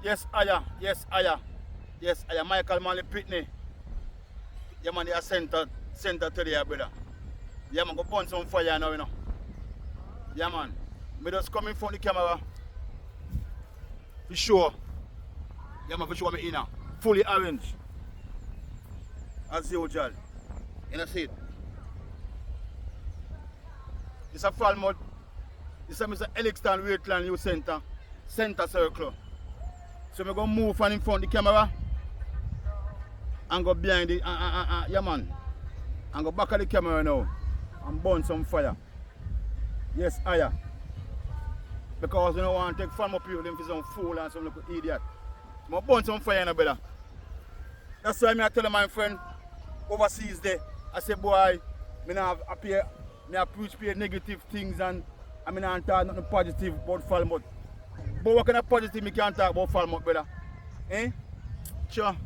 Yes, Aya. Yes, Aya. Yes, Aya. Michael Manley Pitney. Yeah, man, they are Centa today, brother. Yeah, man, go burn some fire now, you know. Yeah, man. Me just come in front of the camera. For sure. Yeah, man, for sure me in now. Fully orange. As usual. You know, see it? It's a Fowl mud. This is Mr. Elixton Waitland Youth Center Circle. So I'm going to move from in front of the camera and go behind it. Yeah, man. And go back at the camera now and burn some fire. Yes, Aya. Because you don't want to take fun up people for some fool and some little idiot. I'm going to burn some fire now, brother. That's why I tell my friend overseas there, I say, boy, I preach negative things and I don't talk nothing positive about Fowl mud. But what kind of positive I can't talk about Fowl mud, brother? Eh? Sure.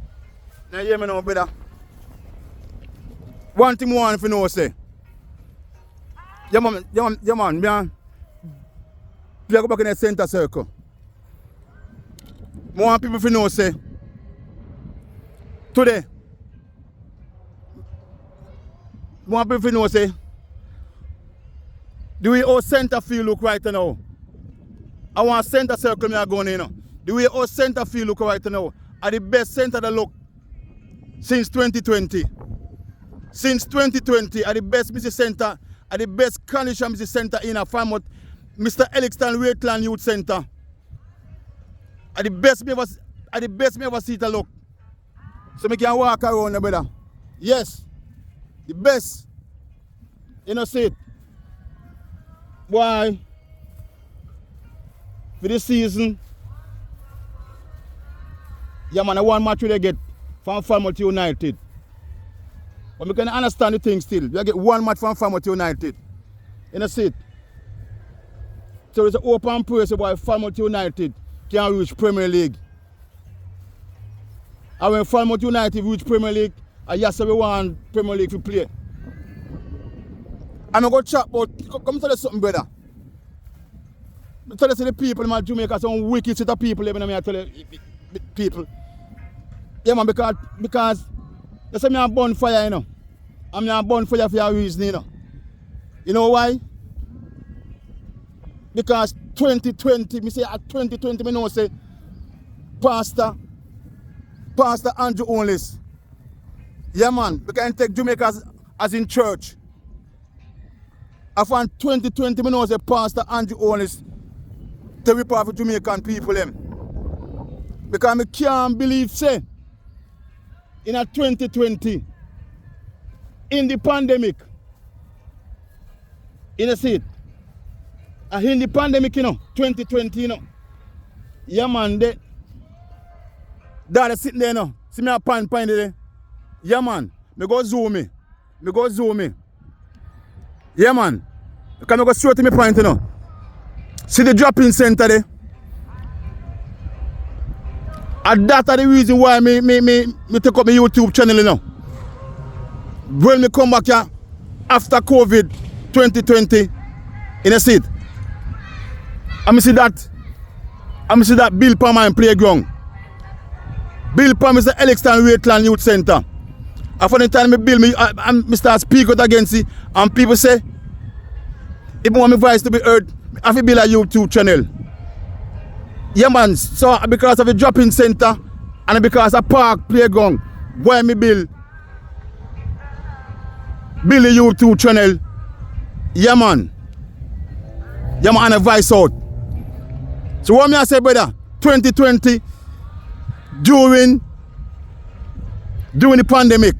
Now hear me now, brother. One thing I want to know, say. Yeah, man. Play go back in the center circle. I want people to know, say. Today. I want people to know, say. The way our center feel look right now. I want center circle me going in. You know. The way our center feel look right now. Are the best center that look since 2020. Since 2020 are the best Mr. Center, are the best condition Mr. Center in a farm. Mr. Elixton Waitland Youth Center. Are the best me ever see it a look. So me can walk around the brother. Yes. The best. You know see it. Why? For this season, yeah man, I one match they get from Fowl United. But we can understand the thing still. We get one match from Fowl United. You know see it? So it's an open praise about Fowl United can reach Premier League. And when Fowl United reach Premier League, I yes we want Premier League to play. I'm going to chat about, come tell us something, brother. Tell us the people in Jamaica, some wicked set of people, I tell you, people. Yeah, man, because they say I'm a bonfire, you know. I'm a bonfire for a reason, you know. You know why? Because 2020, me say at 2020, me know say, Pastor Andrew Onlys. Yeah, man, we can take Jamaica as in church. After 2020, I know say Pastor Andrew Onlys to rip off Jamaican people them. Because I can't believe say in a 2020 in the pandemic, you know see it. In the pandemic, you know, 2020, you know. Yeah man, Dad is sitting there, you know. See me a pan there. Yeah man, me go zoom me. Yeah, man. You can go straight to my point, you know. See the drop-in center there? And that's the reason why me take up my YouTube channel, you know. When me come back here after COVID 2020, you know, see it? I see that Bill Palmer playground. Bill Palmer is the Elixton Waitland Youth Center. After the time I start speak out against it, and people say, if I want my voice to be heard, I have to build a YouTube channel. Yeah man, so because of the drop-in center and because of park playground, why me build a YouTube channel? Yeah man, and a voice out. So what me I say, brother, 2020, during the pandemic,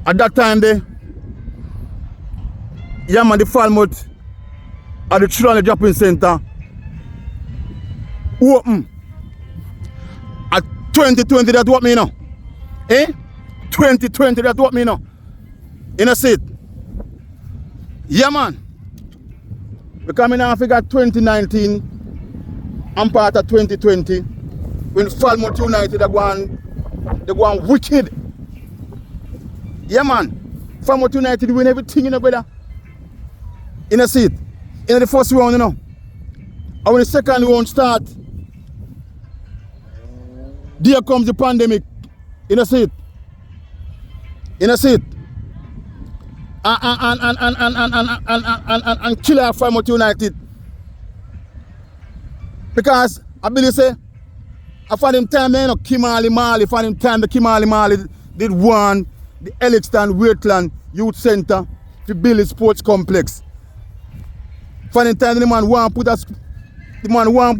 at that time there, yeah man, the Falmouth at the children drop-in center open. At 2020, that's what me know. 2020, that's what me know. You know, see it? Yeah man. Because I now figure 2019 and part of 2020 when Falmouth United they go on wicked. Yeah man. Falmouth United win everything, you know, brother. You know, see it? In the first round, you know. And when the second round start, There comes the pandemic. You know see it. You know see it. And kill our Falmouth United. Because I believe say I found him time man Kimali Mali, found him time the Kimali Mali did one the Elixton Weightland Youth Center to build a sports complex. Found him time the man want put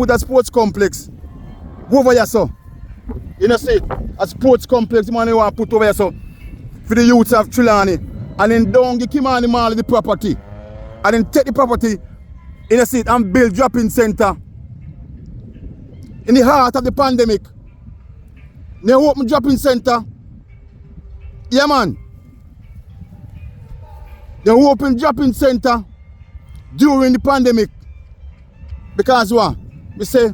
a sports complex. Over here so. You know see it? A sports complex the man want put over here so for the youths of Trelawney. And then don't give Kimani Mali the property. And then take the property in a seat and build drop-in center. In the heart of the pandemic. They open drop-in center. Yeah man. They open drop-in center during the pandemic. Because what? We say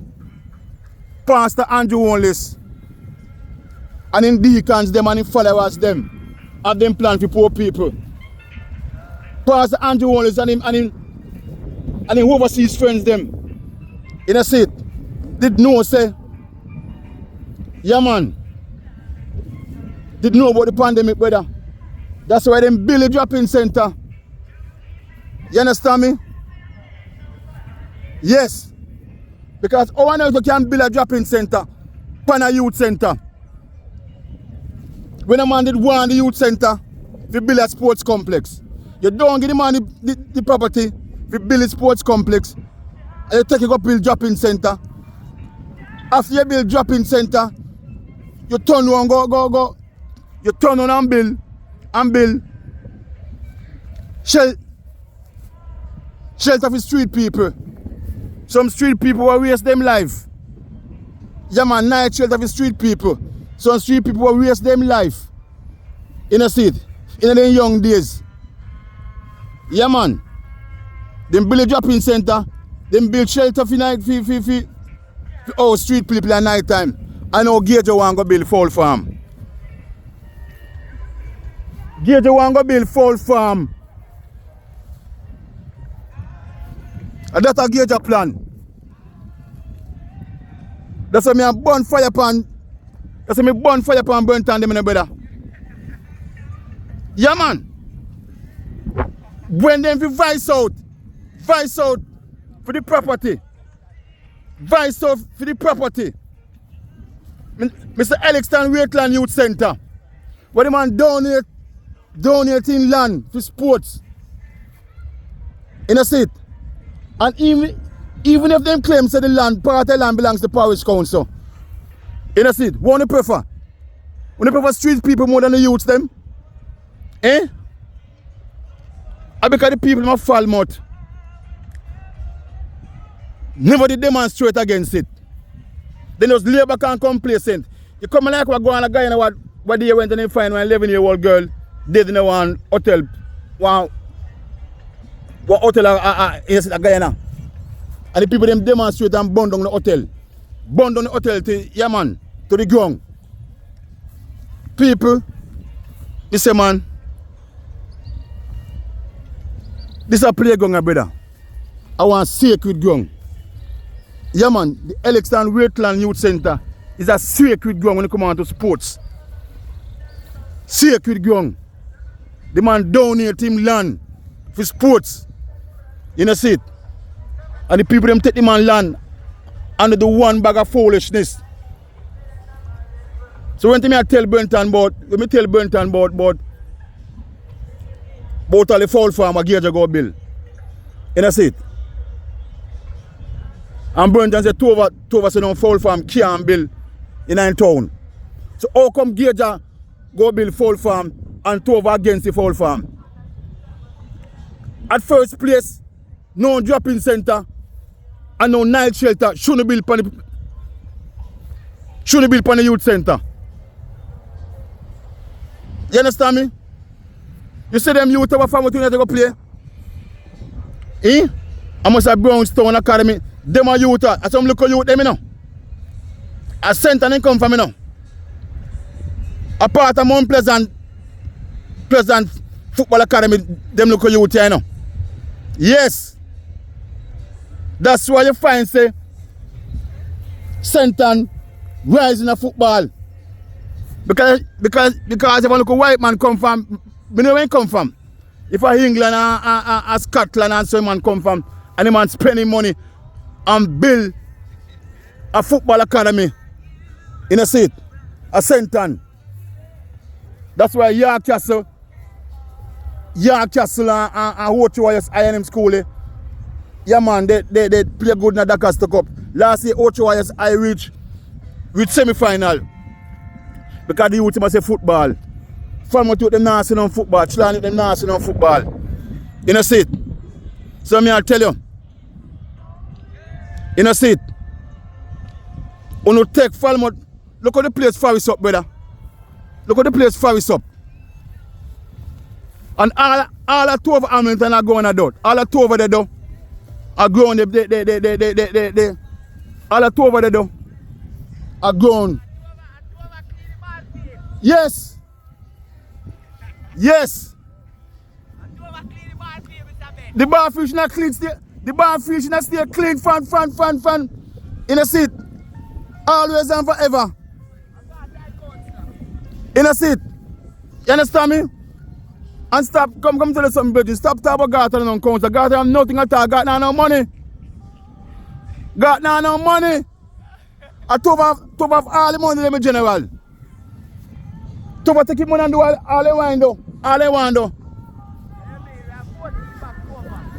Pastor Andrew Onless and in deacons them and in followers them. Have them plan for poor people. Pastor Andrew Wallace and him overseas friends them. In a seat. Did know say, yeah man. Did know about the pandemic, brother. That's why them build a drop-in center. You understand me? Yes. Because how on earth you can build a drop-in center? Pan a youth center. When a man did want the youth center, we build a sports complex. You don't give the man the property, we build a sports complex, and you take it up build drop-in center. After you build drop-in center, you turn on go. You turn on and build shelter for street people. Some street people will waste them life. Yeah man, night shelter for street people. Some street people will waste them life. In a seat. In the young days. Yeah man. Them build a drop-in center. Them build shelter for night for street people at night time. I know Gage want to build Fowl farm. Gage want to build Fowl farm. And that's a Gage plan. That's why I burn fire pan. That's why I burn fire pan burn down them in the brother. Yeah man. When them vice out for the property. Vice out for the property. Mr. Elixton Weightland Youth Center. Where the man donating land for sports. In a seat. And even if them claim that the land, part of the land belongs to the parish council. In a seat. What do you prefer? Would you prefer street people more than the youths them? Eh? I because the people of Falmouth never did demonstrate against it. They just lay back and complacent. You come like we're going a guy in what they went and they find an 11-year-old girl dead in one hotel. What hotel is a guy now? And the people them demonstrate and burn down the hotel. Burn down the hotel to yeah man, to the ground. People, they say man, this is a playground, brother. I want sacred ground. Yeah man, the Elixton Weightland Youth Center is a sacred ground when it comes on to sports. Sacred ground. The man donate him land for sports. You know see it? And the people them take the man land under the one bag of foolishness. So when I tell Burnton about, let me tell Burnton about all the Fowl farm a Gage go build. You know see it? And Burnton said two over say no Fowl farm can't build in town. So how come Gage go build Fowl farm and two over against the Fowl farm? At first place, no drop-in center and no night shelter shouldn't build upon the youth center. You understand me? You see them youth of Falmouth United go play? Eh? I must have Brownstone Academy. Them are youth. As some local youth them, you know. A Centa they come from, you know. A part of Mount Pleasant Football Academy, them local youth here, you know. Yes. That's why you find say Centa rise in the football. Because if I look a white man come from, you know where he come from? If I England and Scotland and some man come from, and the man spending money and build a football academy in a seat, a Centa. That's why York Castle and Ocho Warriors I&M school, yeah man, they play good in the Dakar Cup. Last year Ocho Warriors I reach semi-final. Because the youth must say football. From what them not on football, Chlan them not on football. You know see it? So me I'll tell you. You know see it? When you take Falmouth, look at the place Faris up, brother. Look at the place Faris up. And all the two of Hamilton are going out. All the two over there though are grown. All the two over there though are grown. Yes. Yes. The bar fish not clean still. The bar fish not still clean fan. In a seat. Always and forever. In a seat. You understand me? And stop, come tell us something, baby. Stop talking about Gata and counter. Gata have nothing at all. Gata no money. Gata no money. I top of all the money in general. Top take money and do all they want do. All they want do.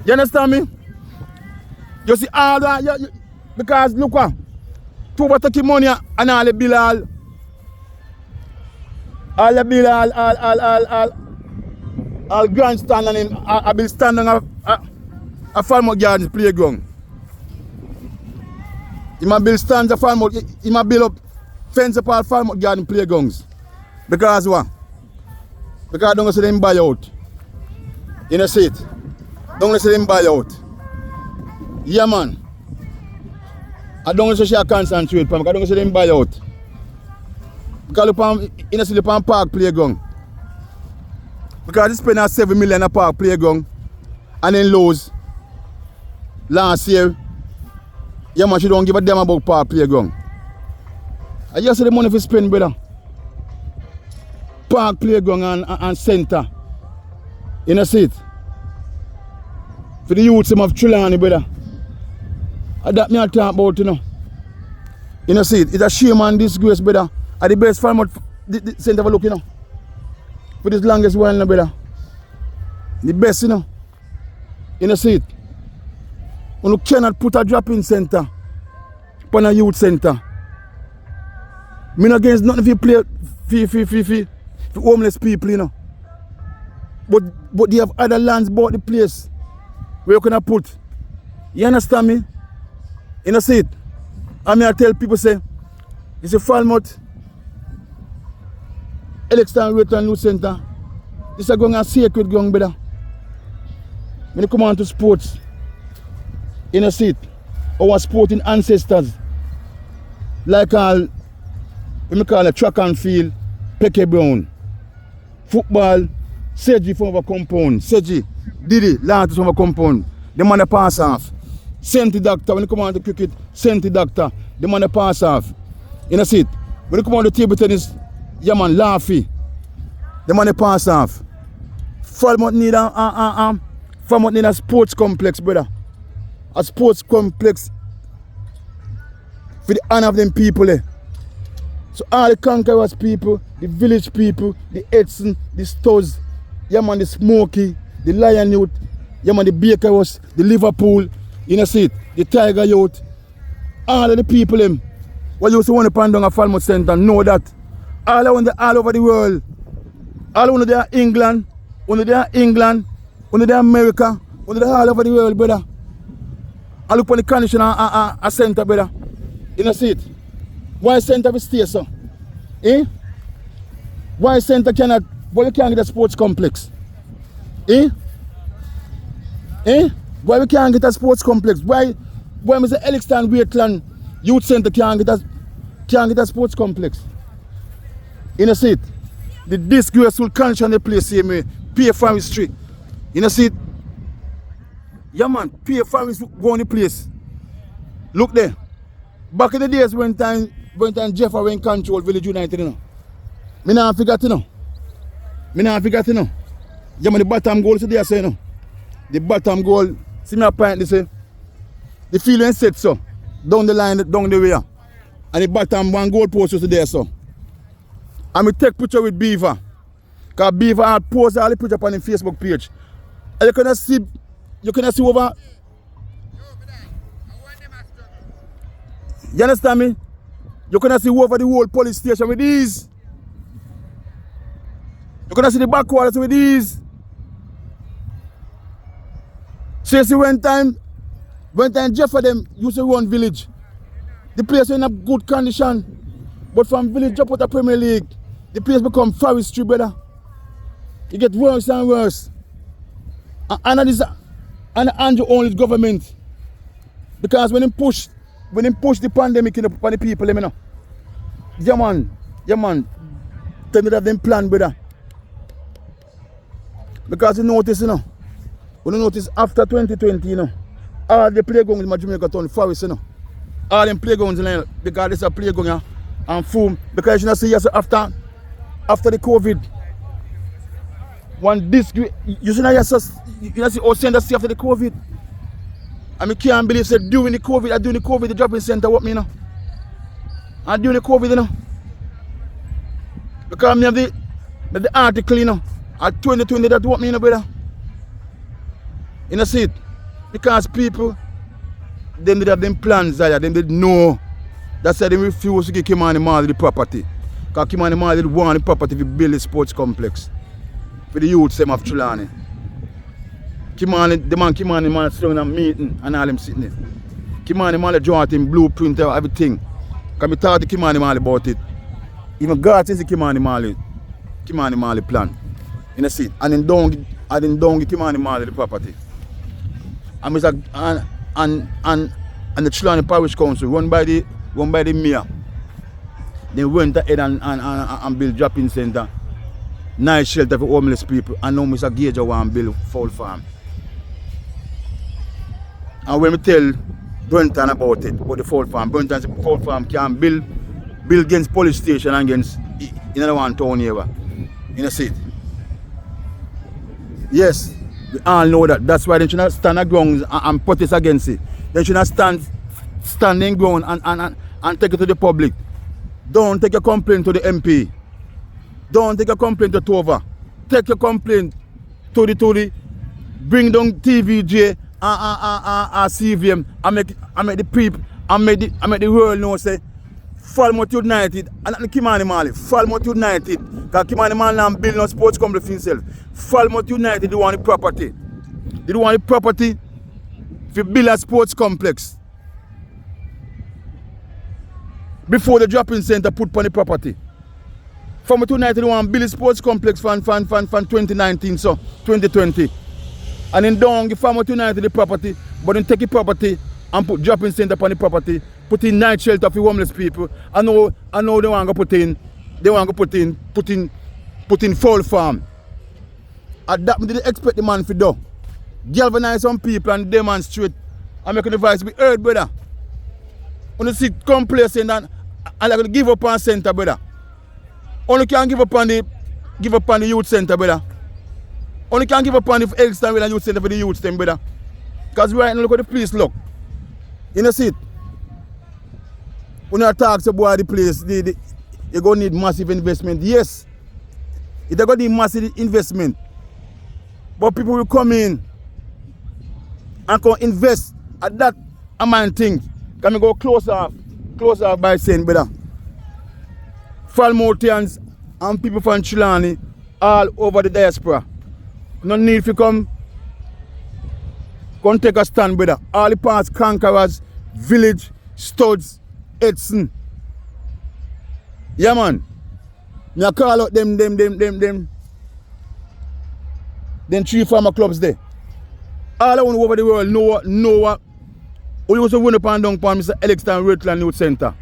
You understand me? You see all that, because look what. Top take money and all the bill all the bill all grandstand and him, I be standing a Falmouth Gardens playground. He might build stands a Falmouth, he might build up fence up all Falmouth Garden playgrounds. Because what? Because don't see them buy out. You know see it? Don't see them buy out. Yeah man. I don't see she concentrate because I don't see them buy out. Because look on, you know see the park playground. Because they spend 7 million a park playground and then lose last year. Yeah man, she don't give a damn about park playground. I just see the money for spend, brother. Park playground and Centa. You know see it? For the youths of Trelawney, brother. That me I talk about, you know. You know see it? It's a shame and disgrace, brother. At the best Falmouth the Centa for look, you know. For this longest while, no, brother. The best, you know. You know, see it. When you cannot put a drop-in center upon a youth center. Me not against nothing if you play for homeless people, you know. But they have other lands bought the place where you can put. You understand me? You know, see it. I mean, I tell people, say, it's a Falmouth Elixton Waitrand Youth Center. This is going a sacred ground, brother. When you come on to sports, in a seat, our sporting ancestors, like all, we call it track and field, Peke Brown, football, Seji from our compound, Seji, Didi, Lantis from our compound, the man pass off. Centa doctor, when you come on to cricket, Centa doctor, the man pass off. In a seat, when you come on to table tennis, yeah man, Laffy. The money pass off. Falmouth need a sports complex, brother. A sports complex for the honor of them people. So all the Conquerors people, the village people, the Edson, the Stows, yeah man, the Smoky, the Lion Youth, yeah man, the Baker House, the Liverpool, you know see it, the Tiger Youth, all of the people them. What you see want to pan down a Falmouth Center, know that. All over the world. All under there England, under there America, under there all over the world, brother. I look on the condition a Centa, brother. You know see it? Why Centa will stay so? Eh? Why Centa cannot, why you can't get a sports complex? Eh? Eh? Why we can't get a sports complex? Why Mr. Elixton Waitrand Youth Center can't get a sports complex? You know see it? The disgraceful condition of the place here, me pay for his street. You know see it? Yeah man, pay for his go on the place. Look there. Back in the days when time Brenton Jeff are in control Village United, you know. Me not forget, you know. Me not forget, you know. Yeah, man, the bottom goal today, I say, you know. The bottom goal, see me apparently say, the feeling set, so. Down the line, down the way. And the bottom one goal post was there, so. And we take picture with Beaver. Because Beaver had posted all the picture on the Facebook page. And you can see over. You understand me? You can see over the whole police station with these. You can see the backwaters with these. So you see when time Jeff for them used to run Village, the place was in a good condition. But from Village up with the Premier League, the place become forestry, brother. It get worse and worse. And Andrew only government. Because when he push the pandemic in the people, you know. Yeah man. Tell me that them plan, brother. Because you notice, you know. When you notice after 2020, you know, all the playgrounds in Jamaica turn forest, you know. All them playgrounds, you know, because there's a playground and food. Because you know, see, after the COVID, one disc, you see, you see, all Centa see after the COVID. And I can't believe that during the COVID, the dropping center, what me, you know. And during the COVID, you know. Because I have the article, you know, at 2020, that what me, you know, brother. You know, see it? Because people, them did have them plans there, them did know. That's why they refuse to give Kimani Marley the property. Because Kimani Marley want the property to build a sports complex for the youth them of Trelawney. The man Kimani Marley sitting in a meeting and all them sitting there. Kimani Marley draw out him blueprint and everything. Because I talk to Kimani Marley about it. Even God says the Kimani Marley plan. You know, see it? And then don't give Kimani Marley the property. And the Trelawney Parish Council run by the mayor. They went ahead and build dropping center, nice shelter for homeless people, and now Mr. Gage want to build Fowl farm. And when we tell Brenton about the Fowl farm, Brenton said Fowl farm can build against police station and against another one town here. You know, see it? Yes. We all know that. That's why they should not stand on ground and protest against it. They should not stand in ground and take it to the public. Don't take a complaint to the MP. Don't take a complaint to Tova. Take your complaint to the bring down TVJ and CVM and make the people and make the world know say Falmouth United and not Kimani Marley. Falmouth United, because Kimani Marley not build no sports complex for himself. Falmouth United, they want the property. They want the property to build a sports complex. Before the dropping center put on the property. Falmouth United, they want to build a sports complex from 2019, so 2020. And then don't give Falmouth United the property, but then take the property and put dropping center upon the property, put in night shelter for homeless people. I know they want to put in Fowl farm. And that didn't expect the man to do. Galvanize some people and demonstrate and make the voice be heard, brother. When you see complacent and like give up on Centa, brother. Only can give up on the youth center, brother. Only can give up on the Elkston with the youth center for the youth them, brother. Because right now look at the place look. You know see it? When you talk about the place, you're going to need massive investment. Yes, you're going to need massive investment. But people will come in and come invest at that amount of things. Can we go closer by saying, brother? Falmouthians and people from Trelawney all over the diaspora. No need to come take a stand, brother. All the parts, Conquerors, Village, Studs, Edson. Yeah, man. I call out them 3 farmer clubs there. All around over the world know what we used to run up and down upon Mr. Elixton Rutland Youth Center.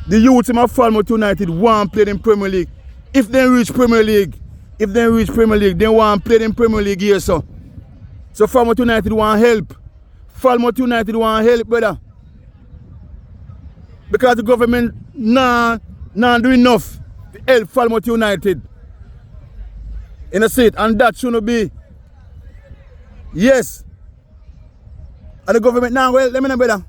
The youth in Falmouth United want to play in Premier League. If they reach Premier League, they want to play in Premier League here, so. So Falmouth United want help. Falmouth United want help, brother. Because the government not do enough to help Falmouth United. In a seat, and that shouldn't be. Yes. And the government now, well, let me know better.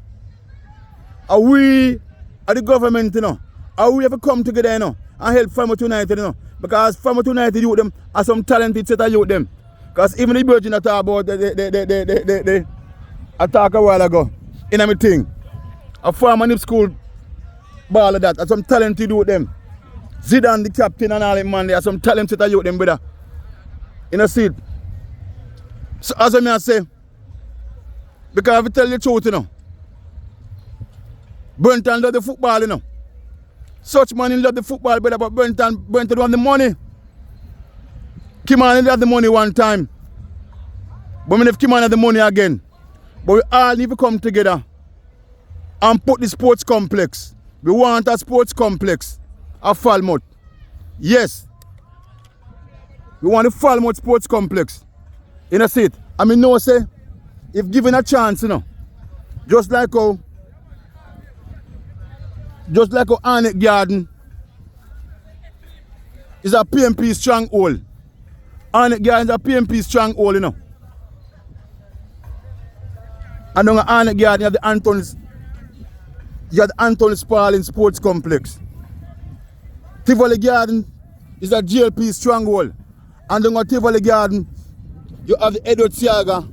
Are we, the government, you know, are we ever come together, you know, and help Falmouth United, you know? Because Falmouth United youth them are some talented set of youth them. Because even the Virgin I talk about I talk a while ago in a meeting. A former nip school ball of that, are some talented youth them. Zidane the captain and all them man, there are some talented youth them, brother. In a seat. So as I say, because if I tell you the truth, you know, Brenton love the football, you know. Such man love the football, but Brenton don't have the money. Kimani have the money one time. But if Kimani have the money again. But we all need to come together and put the sports complex. We want a sports complex of Falmouth. Yes. We want a Falmouth sports complex. You know, see it. I mean, no, say, if given a chance, you know, just like how Arnett Garden is a PMP stronghold. Arnett Garden is a PMP stronghold, you know. And on Arnett Garden, you have the Anthony Sparling Sports Complex. Tivoli Garden is a GLP stronghold. And on Tivoli Garden, you have the Edward Siaga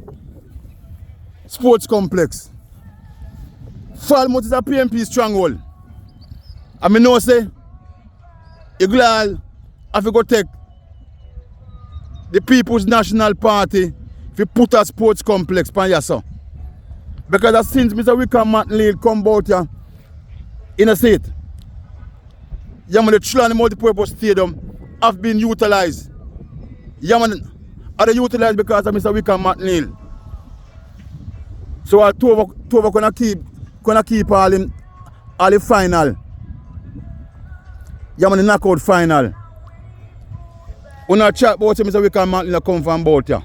Sports Complex. Falmouth is a PMP stronghold. I mean, no say, you're glad if you go take the People's National Party if you put a sports complex pan yourself. Because since Mr. Wickham Martin Lead come about here in a state, the Trelawny Multipurpose Stadium have been utilized. Are they utilized because of Mr. Wickham Martin Lead. So our two of gonna keep all the final. The knockout final. When I chat about Mr. Wickham Martin come from about here.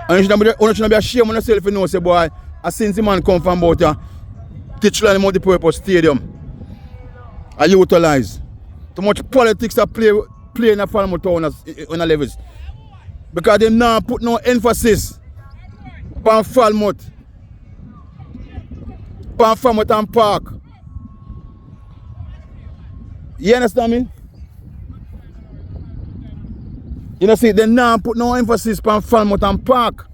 And you shouldn't be ashamed of yourself if you know, say, boy, since the man come from about here, Trelawny Multipurpose Stadium, I utilize. Too much politics that play in the Falmouth town on the levels. Because they now put no emphasis on Falmouth. On Falmouth and Park. You understand me? You know, see, they now put no emphasis on Falmouth and Park.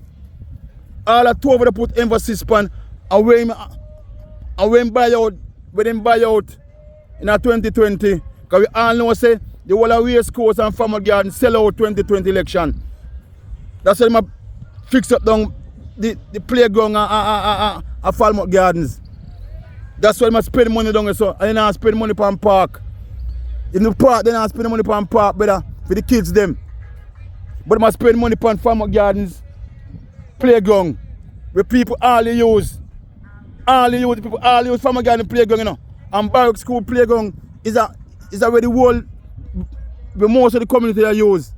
All the two of them put emphasis on away buy out in 2020. Because we all know, say, the whole of race course and Falmouth Garden sell out 2020 election. That's why they fix up down the playground at Falmouth Gardens. That's why they spend money down there, so and then spend money on park. In the park, they not spend money on park, better for the kids them. But they must spend money on Falmouth Gardens playground where people all use. People all use Falmouth Garden playground, you know. And Barrack School playground is where the whole most of the community are use.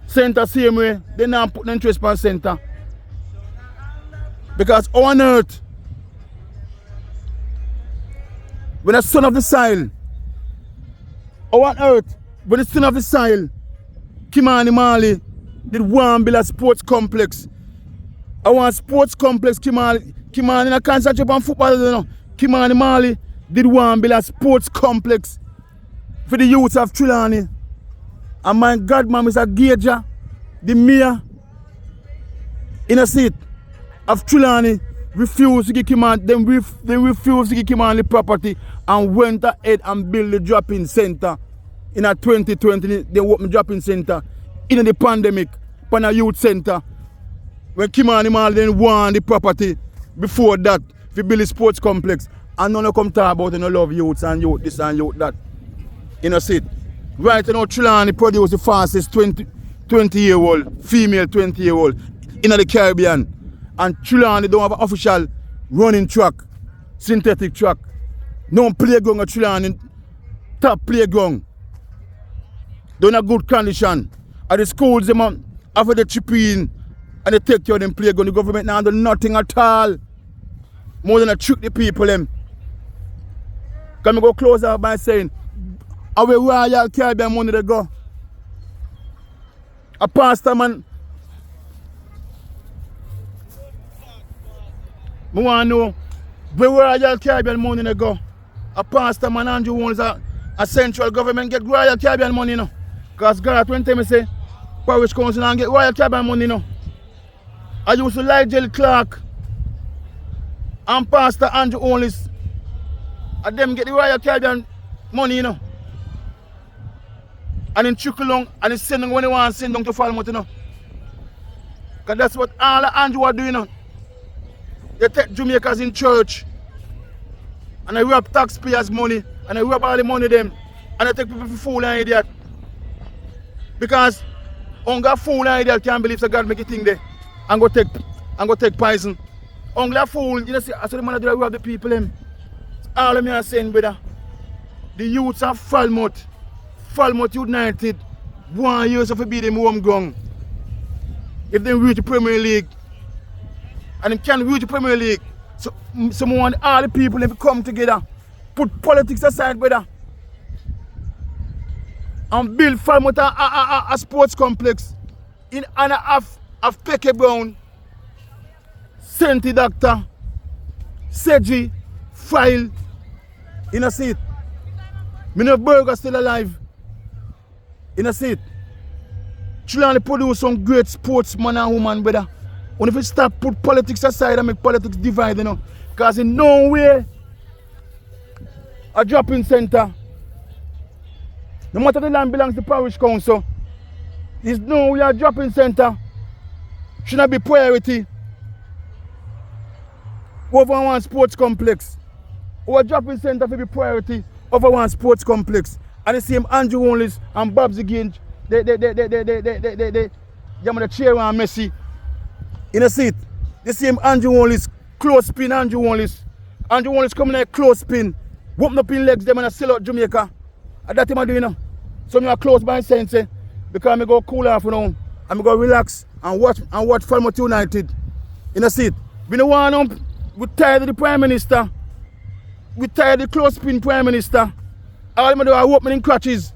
Centa same way, they now put no interest on Centa. Because on earth, when the son of the soil, on earth, when the son of the soil, Kimani Mali did one build a sports complex. I want sports complex, Kimani not concentrate on football, you know. Kimani Mali did one build a sports complex for the youth of Trelawny. And my godmom is a Gager, the mayor in a seat of Trelawny refused to give Kimani, they refused to give Kimani the property and went ahead and built the drop-in center in a 2020. They opened the drop-in center in the pandemic, on a youth center. When Kimani Mali then won the property before that, we build a sports complex. And none of come talk about you know, love youths and youth this and youth that. In a seat. Right now, Trelawny produced the fastest 20-year-old, female 20-year-old in the Caribbean. And Trelawny don't have an official running track, synthetic track. No playground at Trelawny, top playground. They're in a good condition. At the schools, they after the chip in and they take care of them playground, the government now do nothing at all. more than a trick the people them. Can we go close out by saying, how we Royal Caribbean money they go? A pastor man. I want to know where Royal Caribbean money they go. A pastor man Andrew wants a central government get Royal Caribbean money, you know. Because God, when time I say, parish council and get Royal Caribbean money, you know. I used to like Jelly Clark and Pastor Andrew Onlys. And them get the Royal Caribbean money, you know. And then trickle along and then send them when they want to send them to Falmouth, you know. Because that's what all the Andrew are doing, you know. They take Jamaicans in church and they rob taxpayers' money and they rob all the money them and they take people for fool and idiot. Because only a fool and idiot can't believe that God make a thing there and go take poison. Only a fool, you know, see, that's what the man do rob the people them. All of me are saying, brother, the youths of Falmouth United, 1 year to be them home ground. If they reach the Premier League, and they can reach the Premier League, so want all the people to come together, put politics aside, brother, and build Falmouth a sports complex in honor of Peke Brown, Centa Doctor, Seji, Fowl, in a seat. Me know Burger still alive. In a seat. Children produce some great sportsman and woman, brother. When if you stop put politics aside and make politics divide, you know. Because in no way a drop-in center. No matter the land belongs to parish council, there's no way a drop-in center should not be priority over one sports complex. Our drop-in center will be priority over one sports complex. And the same Andrew Onlys and Babs again, the chair and Messi in a seat. The same Andrew Onlys, close spin Andrew Onlys. Andrew Onlys coming like close spin, open up in legs, them and sell out Jamaica. And that's what I'm doing now. So I'm close by Centa because I go cool off now. I'm go relax and watch Falmouth United in a seat. We don't want to, we're tired of the Prime Minister. We tired of the close spin Prime Minister. All them do are opening crutches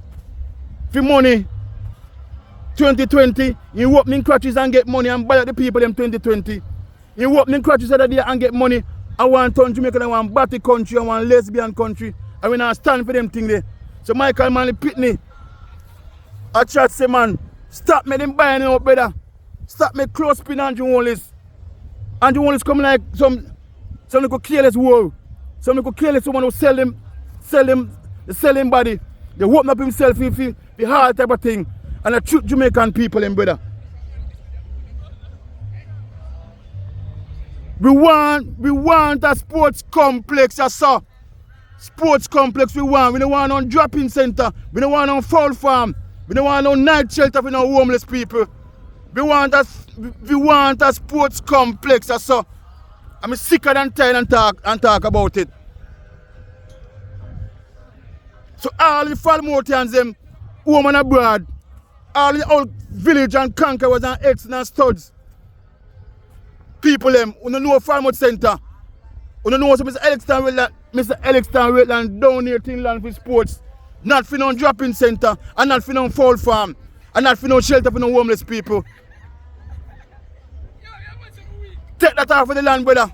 for money. 2020, you opening crutches and get money and buy out the people them 2020. You opening crutches other day and get money. I want to Jamaica, I want batty country, I want lesbian country. I will not stand for them thing there. So Michael Manley Pitney, I chat say man, stop me them buying out, brother. Stop me close spin Andrew Onlys. Andrew Onlys come like some little careless war. Some little careless someone who sell him body. They open up himself if the hard type of thing. And I treat Jamaican people in brother. We want a sports complex, sir. Sports complex we want. We don't want no drop-in center. We don't want no fowl farm. We don't want no night shelter for no homeless people. We want a sports complex, sir. I'm sicker than tired and talk about it. So all the Falmouthians them, home and abroad, all the old village and conquerors and ex and studs, people them, who don't know Falmouth Center, who don't know Mr. Elixton Wetland down here in land for sports, not for no drop-in center, and not for no fowl farm, and not for no shelter for no homeless people. Take that off of the land, brother.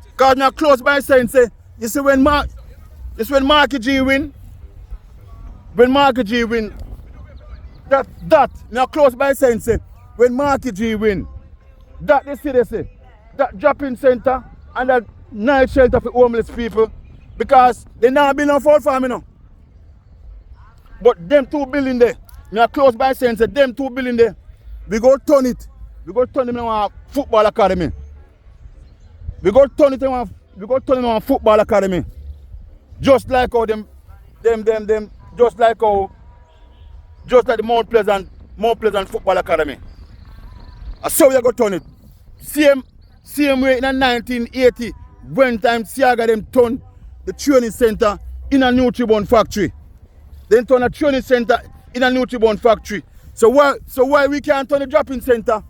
Because now close by saying, say, you see when Marky G win, when Marky G win, that now close by saying, say, when Marky G win, that they see, they say, that drop-in center and that night shelter for homeless people, because they now been on fowl farm, you know. But them 2 billion there, now close by saying, say, them 2 billion there, we go turn it. We go turn them in our football academy. We go turn it in our football academy. Just like how just like the Mount Pleasant Football Academy. And so we are going to turn it. Same way in 1980, when time Siaga them turned the training center in a Nutribone factory. Then turn a training center in a Nutribone factory. So why we can't turn the drop-in center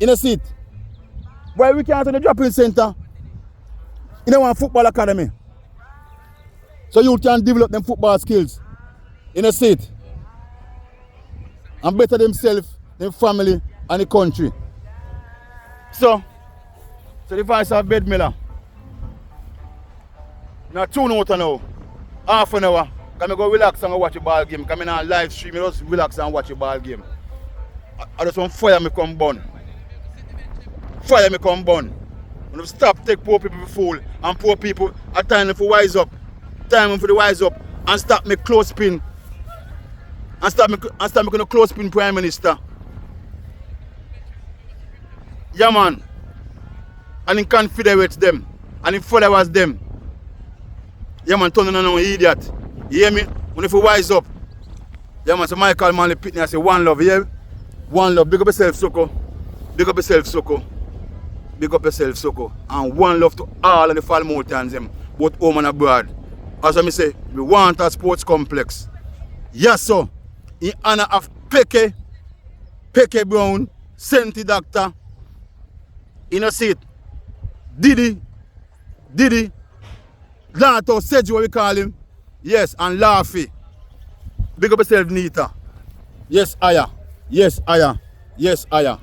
in a seat? Why we can't turn the drop-in center You know, one football academy. So you can develop them football skills in a seat and better themselves, their family, and the country. So the voice of Bed Miller. Now 2 notes now. Half an hour. Can I go relax and watch a ball game? Come in on live stream, just relax and watch a ball game. I just want fire me come burn. Fire me come burn. When we stop, take poor people for fool, and poor people are time for wise up. Time for the wise up and stop me close pin. And stop me gonna close pin Prime Minister. Yeah man. And in confederates them. And in followers them. Yeah man, turn on an idiot. You hear me? When if you wise up. Yeah man, so Michael Manley Pitney, I say one love, yeah? One love. Big up yourself, Soko. Big up yourself, Soko. Big up yourself, Soko. And one love to all of the Falmoutians, them, both home and abroad. As I say, we want a sports complex. Yes, sir. In honor of Peke Brown, Centa Doctor, in a seat, Diddy, Lato, Sedge, what we call him. Yes, and Laffy. Big up yourself, Nita. Yes, Aya. Yes, Aya. Yes, Aya.